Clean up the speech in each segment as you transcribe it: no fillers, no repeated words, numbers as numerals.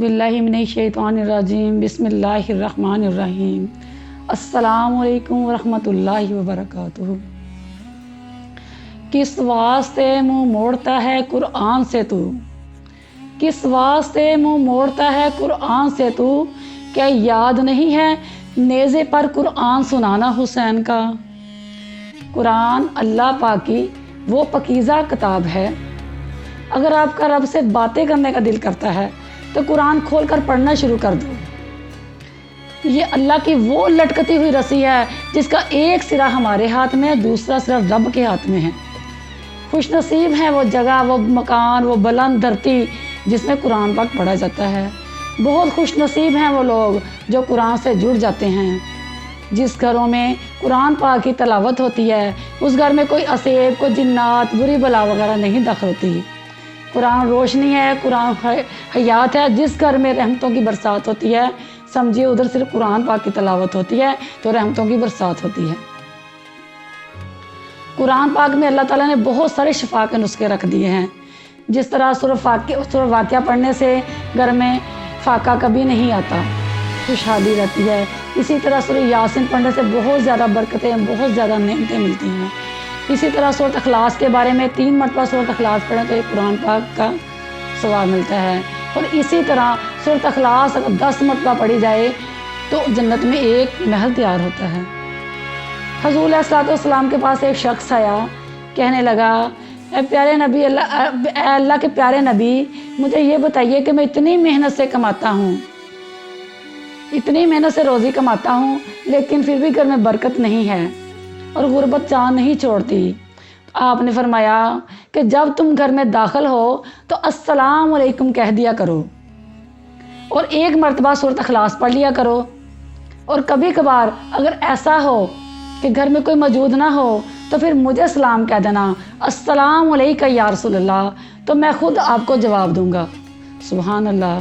औज़ुबिल्लाहि मिनश्शैतानिर्रजीम बिस्मिल्लाहिर्रहमानिर्रहीम अस्सलामुअलैकुम वरहमतुल्लाहि वबरकातुहू। किस वास्ते मुँह मोड़ता है कुरान से तू, किस वास्ते मुँह मोड़ता है कुरान से तू, क्या याद नहीं है नेज़े पर कुरान सुनाना हुसैन का। कुरान अल्लाह पाक की वो पकीज़ा किताब है। अगर आपका रब से बातें करने का दिल करता है तो कुरान खोल कर पढ़ना शुरू कर दो। ये अल्लाह की वो लटकती हुई रस्सी है जिसका एक सिरा हमारे हाथ में है, दूसरा सिरा रब के हाथ में है। खुश नसीब है वो जगह, वो मकान, वो बुलंद धरती जिसमें कुरान पाक पढ़ा जाता है। बहुत खुश नसीब हैं वो लोग जो कुरान से जुड़ जाते हैं। जिस घरों में कुरान पाक की तलावत होती है उस घर में कोई असेब, कोई जिन्नात, बुरी बला वगैरह नहीं दाखिल होती। कुरान रोशनी है, कुरान हयात है। जिस घर में रहमतों की बरसात होती है समझिए उधर सिर्फ कुरान पाक की तलावत होती है तो रहमतों की बरसात होती है। कुरान पाक में अल्लाह ताला ने बहुत सारे शिफा के नुस्खे रख दिए हैं। जिस तरह सूरह वाक़िया पढ़ने से घर में फाका कभी नहीं आता, खुशहाली रहती है। इसी तरह सूरह यासीन पढ़ने से बहुत ज़्यादा बरकतें, बहुत ज़्यादा नेमतें मिलती हैं। इसी तरह सूरत अखलास के बारे में 3 मरतबा सूरत अखलास पढ़ें तो ये कुरान पाक का सवाब मिलता है। और इसी तरह सूरत अखलास अगर 10 मरतबा पढ़ी जाए तो जन्नत में एक महल तैयार होता है। हुज़ूर अलैहिस्सलाम के पास एक शख्स आया, कहने लगा, ए प्यारे नबी, अल्लाह के प्यारे नबी, मुझे ये बताइए कि मैं इतनी मेहनत से कमाता हूँ, इतनी मेहनत से रोज़ी कमाता हूँ, लेकिन फिर भी घर में बरकत नहीं है और गुर्बत जान नहीं छोड़ती। तो आपने फरमाया कि जब तुम घर में दाखिल हो तो अस्सलाम वालेकुम कह दिया करो और 1 मरतबा सूरत अखलास पढ़ लिया करो। और कभी कभार अगर ऐसा हो कि घर में कोई मौजूद ना हो तो फिर मुझे सलाम कह देना, अस्सलाम वालेकुम या रसूल अल्लाह, तो मैं खुद आपको जवाब दूंगा। सुभान अल्लाह।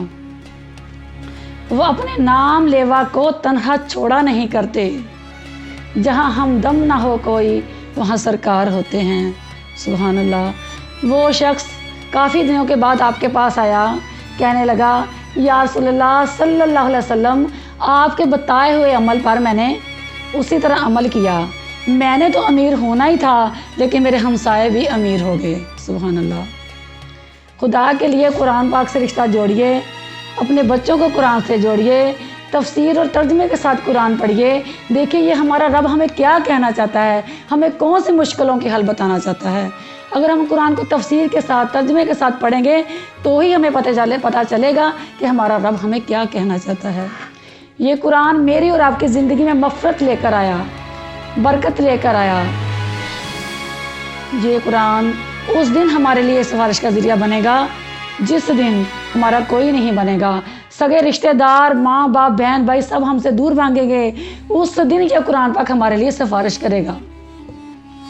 वो अपने नाम लेवा को तन्हा छोड़ा नहीं करते, जहाँ हमदम ना हो कोई वहाँ सरकार होते हैं। सुभान अल्लाह। वो शख्स काफ़ी दिनों के बाद आपके पास आया, कहने लगा, या रसूलल्लाह सल्लल्लाहु अलैहि वसल्लम, आपके बताए हुए अमल पर मैंने उसी तरह अमल किया। मैंने तो अमीर होना ही था लेकिन मेरे हमसाए भी अमीर हो गए। सुभान अल्लाह। खुदा के लिए कुरान पाक से रिश्ता जोड़िए, अपने बच्चों को कुरान से जोड़िए, तफसीर और तर्जमे के साथ कुरान पढ़िए। देखिए ये हमारा रब हमें क्या कहना चाहता है, हमें कौन सी मुश्किलों के हल बताना चाहता है। अगर हम कुरान को तफसीर के साथ, तर्जमे के साथ पढ़ेंगे तो ही हमें पता चलेगा कि हमारा रब हमें क्या कहना चाहता है। ये कुरान मेरी और आपकी ज़िंदगी में मफ़रत लेकर आया, बरकत लेकर आया। ये कुरान उस दिन हमारे लिए सिफारिश का ज़रिया बनेगा जिस दिन हमारा कोई नहीं बनेगा। सगे रिश्तेदार, माँ बाप, बहन भाई सब हमसे दूर भागेंगे, उस दिन ये कुरान पाक हमारे लिए सिफारिश करेगा।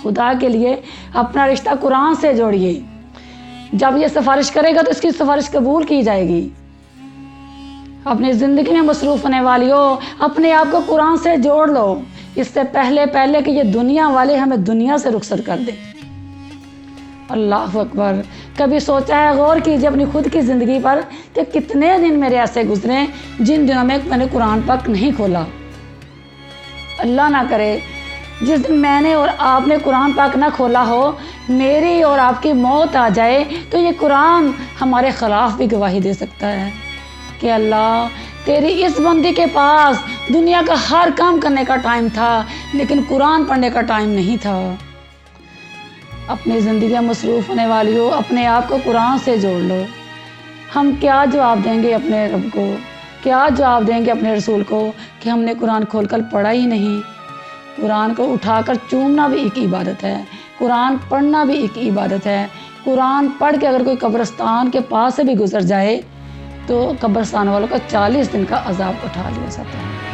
खुदा के लिए अपना रिश्ता कुरान से जोड़िए। जब ये सिफारिश करेगा तो इसकी सिफारिश कबूल की जाएगी। अपनी ज़िंदगी में मसरूफ़ होने वाली हो, अपने आप को कुरान से जोड़ लो, इससे पहले कि ये दुनिया वाले हमें दुनिया से रुखसत कर दें। अल्लाह अकबर। कभी सोचा है, गौर कीजिए अपनी खुद की ज़िंदगी पर कि कितने दिन मेरे ऐसे गुजरे जिन दिनों में मैंने कुरान पाक नहीं खोला। अल्लाह ना करे जिस दिन मैंने और आपने कुरान पाक ना खोला हो, मेरी और आपकी मौत आ जाए तो ये कुरान हमारे ख़िलाफ़ भी गवाही दे सकता है कि अल्लाह तेरी इस बंदी के पास दुनिया का हर काम करने का टाइम था लेकिन कुरान पढ़ने का टाइम नहीं था। अपनी ज़िंदगी में मसरूफ़ होने वाली हो, अपने आप को कुरान से जोड़ लो। हम क्या जवाब देंगे अपने रब को, क्या जवाब देंगे अपने रसूल को कि हमने कुरान खोलकर पढ़ा ही नहीं। कुरान को उठाकर चूमना भी एक इबादत है, कुरान पढ़ना भी एक इबादत है। कुरान पढ़ के अगर कोई कब्रिस्तान के पास से भी गुजर जाए तो कब्रिस्तान वालों का 40 दिन का अजाब उठा लिया जाता है।